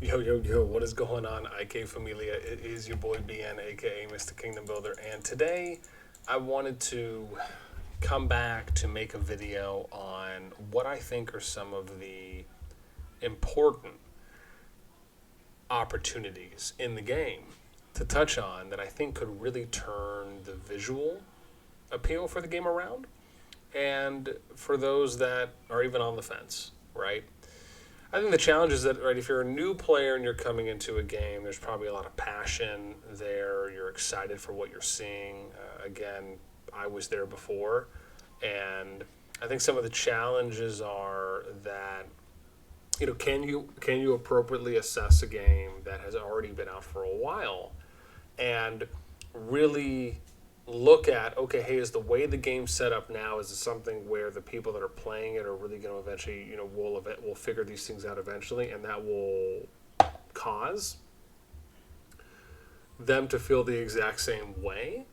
Yo, yo, yo, what is going on, IK Familia? It is your boy BN, aka Mr. Kingdom Builder, and today I wanted to come back to make a video on what I think are some of the important opportunities in the game to touch on that I think could really turn the visual appeal for the game around, and for those that are even on the fence, right? I think the challenge is that, right, if you're a new player and you're coming into a game, there's probably a lot of passion there. You're excited for what you're seeing. Again, I was there before, and I think some of the challenges are that, can you appropriately assess a game that has already been out for a while and really look at, okay, hey, is the way the game's set up now, is it something where the people that are playing it are really going to eventually, will figure these things out eventually, and that will cause them to feel the exact same way?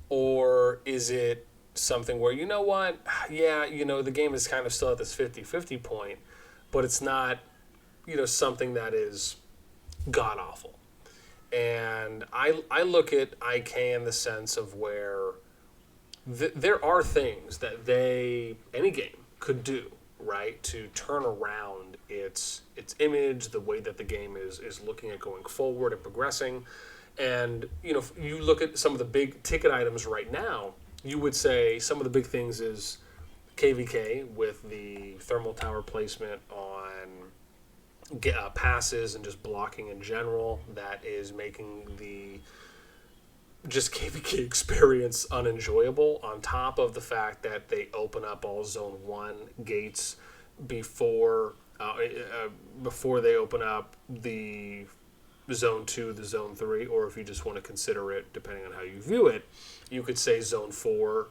Or is it something where, you know what, yeah, the game is kind of still at this 50-50 point, but it's not, something that is god-awful. And I look at IK in the sense of where there are things that any game could do, right, to turn around its image, the way that the game is looking at going forward and progressing. And, if you look at some of the big ticket items right now, you would say some of the big things is KVK with the thermal tower placement on passes and just blocking in general. That is making the just KVK experience unenjoyable, on top of the fact that they open up all Zone 1 gates before they open up the Zone 2, the Zone 3, or if you just want to consider it, depending on how you view it, you could say Zone 4,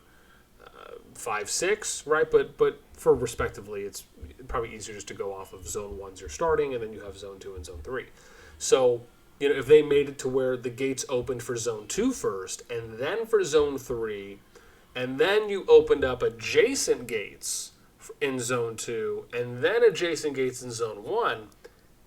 5, 6, right? But for respectively, it's probably easier just to go off of Zone 1's you're starting, and then you have Zone 2 and Zone 3. So, if they made it to where the gates opened for Zone 2 first, and then for Zone 3, and then you opened up adjacent gates in Zone 2, and then adjacent gates in Zone 1,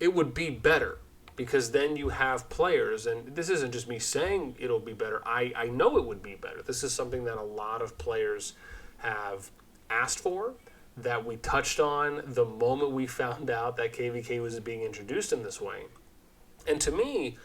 it would be better. Because then you have players, and this isn't just me saying it'll be better. I know it would be better. This is something that a lot of players have asked for, that we touched on the moment we found out that KVK was being introduced in this way. And to me,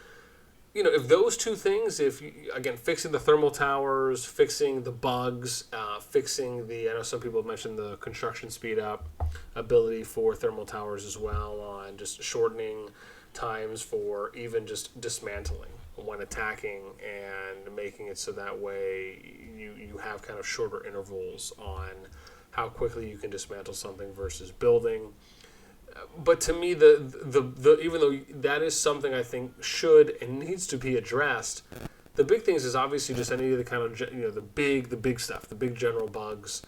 if those two things, again, fixing the thermal towers, fixing the bugs, fixing I know some people have mentioned the construction speed up ability for thermal towers as well, on just shortening times for even just dismantling when attacking, and making it so that way you have kind of shorter intervals on how quickly you can dismantle something versus building. But to me, the even though that is something I think should and needs to be addressed, the big things is obviously just any of the kind of the big stuff, the big general bugs.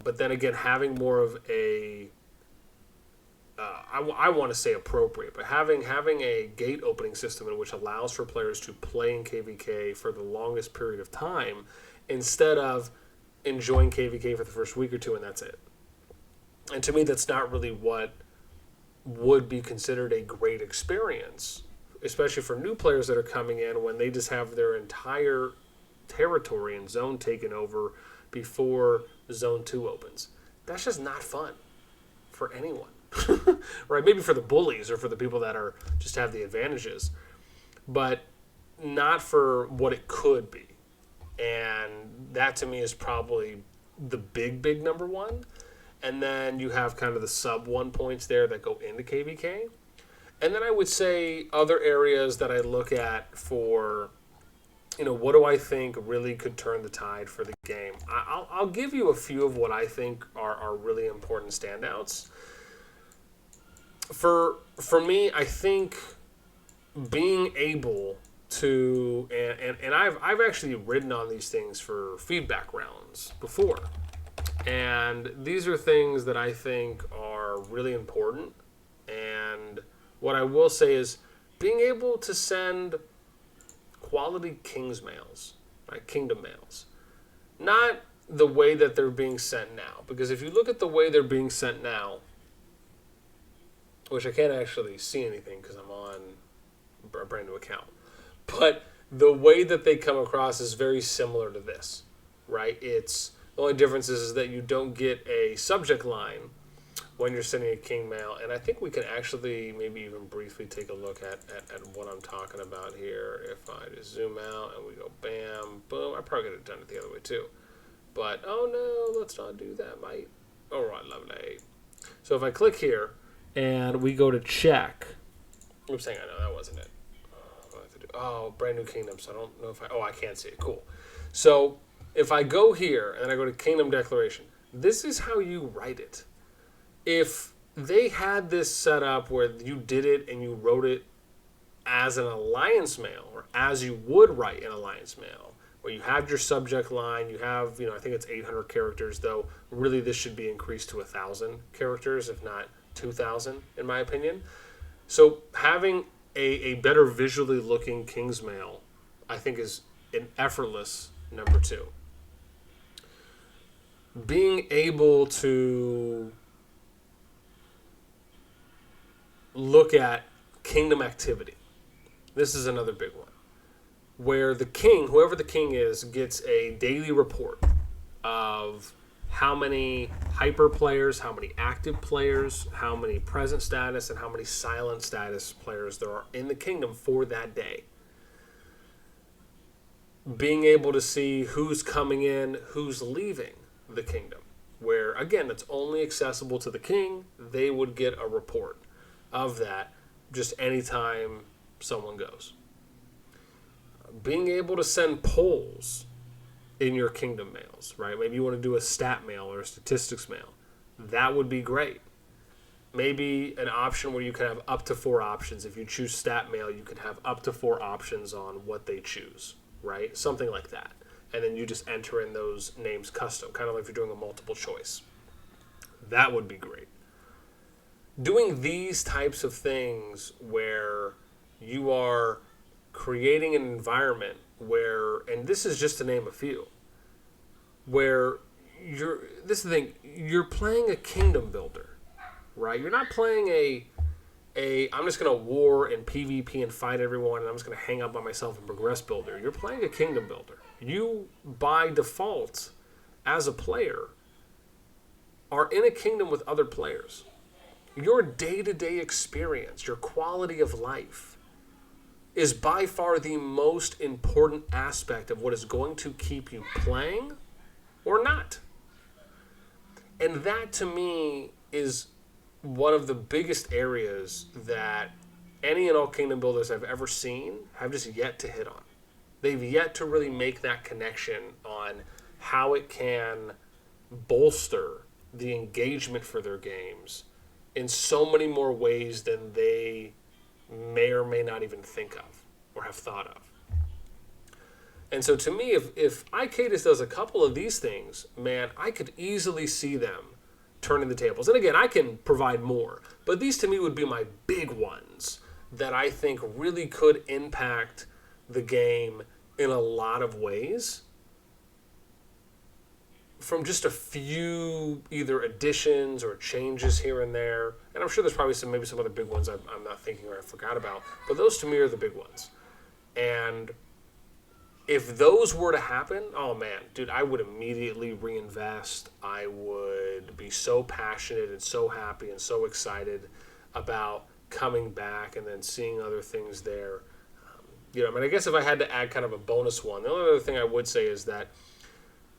But then again, having more of a I want to say appropriate, but having a gate opening system in which allows for players to play in KVK for the longest period of time, instead of enjoying KVK for the first week or two and that's it. And to me, that's not really what would be considered a great experience, especially for new players that are coming in, when they just have their entire territory and zone taken over before Zone 2 opens. That's just not fun for anyone. Right? Maybe for the bullies or for the people that are just have the advantages, but not for what it could be. And that to me is probably the big number one. And then you have kind of the sub 1 points there that go into KVK. And then I would say other areas that I look at for, what do I think really could turn the tide for the game? I'll give you a few of what I think are really important standouts. For me, I think being able to, and I've actually written on these things for feedback rounds before, and these are things that I think are really important. And what I will say is being able to send quality King's mails, right, Kingdom mails, not the way that they're being sent now. Because if you look at the way they're being sent now, which I can't actually see anything because I'm a brand new account. But the way that they come across is very similar to this, right? It's the only difference is that you don't get a subject line when you're sending a king mail. And I think we can actually maybe even briefly take a look at what I'm talking about here. If I just zoom out and we go bam, boom, I probably could have done it the other way too. But, oh no, let's not do that, mate. All right, lovely. So if I click here and we go to check. Oops, hang on, no, that wasn't it. Oh, brand new kingdom, so I don't know if I can't see it, cool. So if I go here and I go to kingdom declaration, this is how you write it. If they had this set up where you did it and you wrote it as an alliance mail, or as you would write an alliance mail, where you have your subject line, you have, I think it's 800 characters, though really this should be increased to 1,000 characters, if not 2,000, in my opinion. So having a better visually looking King's Mail, I think, is an effortless number 2. Being able to look at kingdom activity. This is another big one. Where the king, whoever the king is, gets a daily report of how many hyper players, how many active players, how many present status, and how many silent status players there are in the kingdom for that day. Being able to see who's coming in, who's leaving the kingdom. Where, again, it's only accessible to the king. They would get a report of that just anytime someone goes. Being able to send polls in your kingdom mails, right? Maybe you want to do a stat mail or a statistics mail. That would be great. Maybe an option where you can have up to 4 options. If you choose stat mail, you can have up to 4 options on what they choose, right? Something like that. And then you just enter in those names custom, kind of like if you're doing a multiple choice. That would be great. Doing these types of things where you are creating an environment where, and this is just to name a few, where this is the thing, you're playing a kingdom builder, right? You're not playing I'm just going to war and PvP and fight everyone and I'm just going to hang out by myself and progress builder. You're playing a kingdom builder. You, by default, as a player, are in a kingdom with other players. Your day-to-day experience, your quality of life, is by far the most important aspect of what is going to keep you playing or not. And that, to me, is one of the biggest areas that any and all kingdom builders I've ever seen have just yet to hit on. They've yet to really make that connection on how it can bolster the engagement for their games in so many more ways than they may or may not even think of or have thought of. And so to me, if iCadis does a couple of these things, man, I could easily see them turning the tables. And again, I can provide more, but these to me would be my big ones that I think really could impact the game in a lot of ways from just a few either additions or changes here and there. And I'm sure there's probably maybe some other big ones I'm not thinking or I forgot about, but those to me are the big ones. And if those were to happen, oh man, dude, I would immediately reinvest. I would be so passionate and so happy and so excited about coming back and then seeing other things there. I guess if I had to add kind of a bonus one, the only other thing I would say is that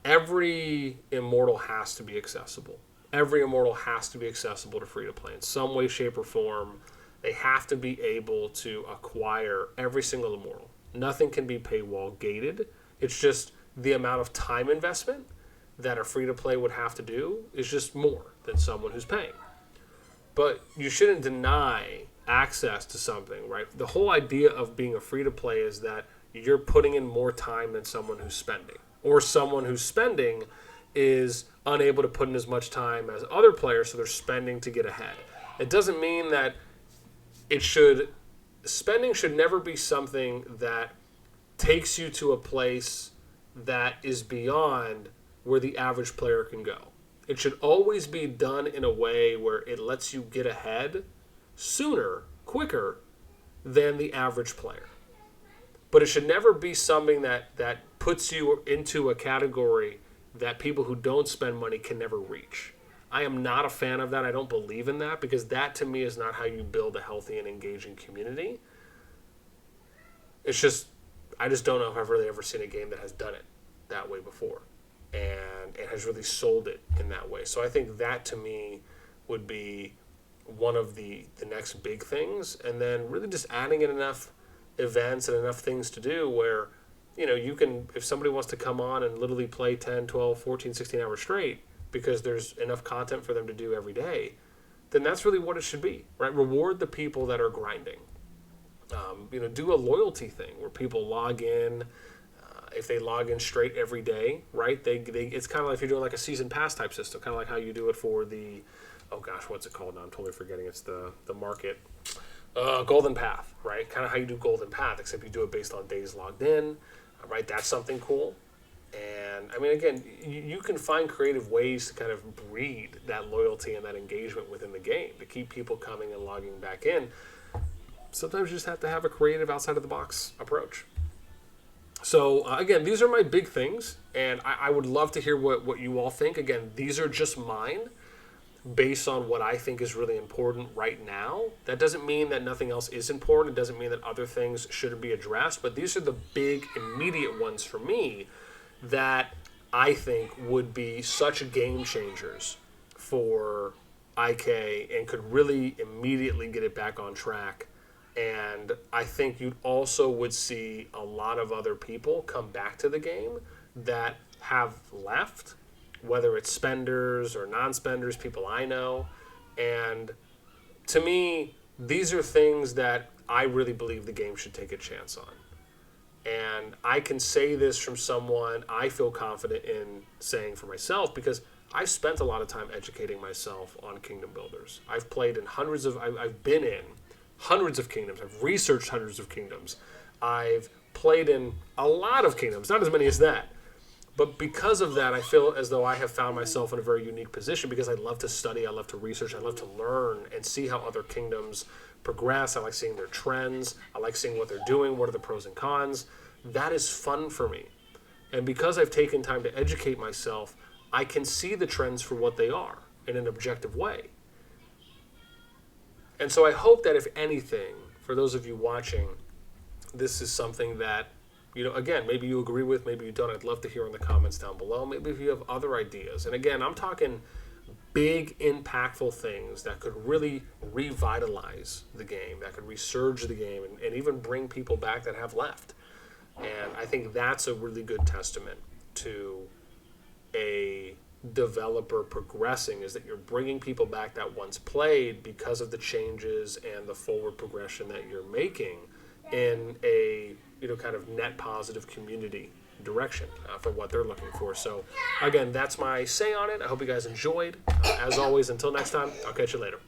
every immortal has to be accessible. Every immortal has to be accessible to free-to-play in some way, shape, or form. They have to be able to acquire every single immortal. Nothing can be paywall gated. It's just the amount of time investment that a free-to-play would have to do is just more than someone who's paying. But you shouldn't deny access to something, right? The whole idea of being a free-to-play is that you're putting in more time than someone who's spending. Or someone who's spending is unable to put in as much time as other players, so they're spending to get ahead. It doesn't mean that spending should never be something that takes you to a place that is beyond where the average player can go. It should always be done in a way where it lets you get ahead sooner, quicker, than the average player. But it should never be something that puts you into a category that people who don't spend money can never reach. I am not a fan of that. I don't believe in that, because that to me is not how you build a healthy and engaging community. It's just, I just don't know if I've really ever seen a game that has done it that way before, and it has really sold it in that way. So I think that to me would be one of the next big things, and then really just adding in enough events and enough things to do where, you know, you can, if somebody wants to come on and literally play 10, 12, 14, 16 hours straight because there's enough content for them to do every day, then that's really what it should be, right? Reward the people that are grinding. You know, do a loyalty thing where people log in. If they log in straight every day, right? They it's kind of like if you're doing like a season pass type system, kind of like how you do it for the, oh gosh, what's it called now? I'm totally forgetting. It's the market. Golden Path, right? Kind of how you do Golden Path, except you do it based on days logged in, right? That's something cool. And I mean, again, you can find creative ways to kind of breed that loyalty and that engagement within the game to keep people coming and logging back in. Sometimes you just have to have a creative outside of the box approach. So again, these are my big things, and I would love to hear what you all think. Again, these are just mine based on what I think is really important right now. That doesn't mean that nothing else is important. It doesn't mean that other things shouldn't be addressed, but these are the big immediate ones for me that I think would be such game changers for IK and could really immediately get it back on track. And I think you also would see a lot of other people come back to the game that have left, whether it's spenders or non-spenders, people I know. And to me, these are things that I really believe the game should take a chance on. And I can say this from someone I feel confident in saying for myself, because I've spent a lot of time educating myself on kingdom builders. I've played in I've been in hundreds of kingdoms. I've researched hundreds of kingdoms. I've played in a lot of kingdoms, not as many as that. But because of that, I feel as though I have found myself in a very unique position, because I love to study, I love to research, I love to learn and see how other kingdoms progress. I like seeing their trends. I like seeing what they're doing, what are the pros and cons. That is fun for me. And because I've taken time to educate myself, I can see the trends for what they are in an objective way. And so I hope that if anything, for those of you watching, this is something that, you know, again, maybe you agree with, maybe you don't. I'd love to hear in the comments down below. Maybe if you have other ideas. And again, I'm talking big, impactful things that could really revitalize the game, that could resurge the game, and even bring people back that have left. And I think that's a really good testament to a developer progressing, is that you're bringing people back that once played because of the changes and the forward progression that you're making in a, you know, kind of net positive community direction for what they're looking for. So again, that's my say on it. I hope you guys enjoyed. As always, until next time, I'll catch you later.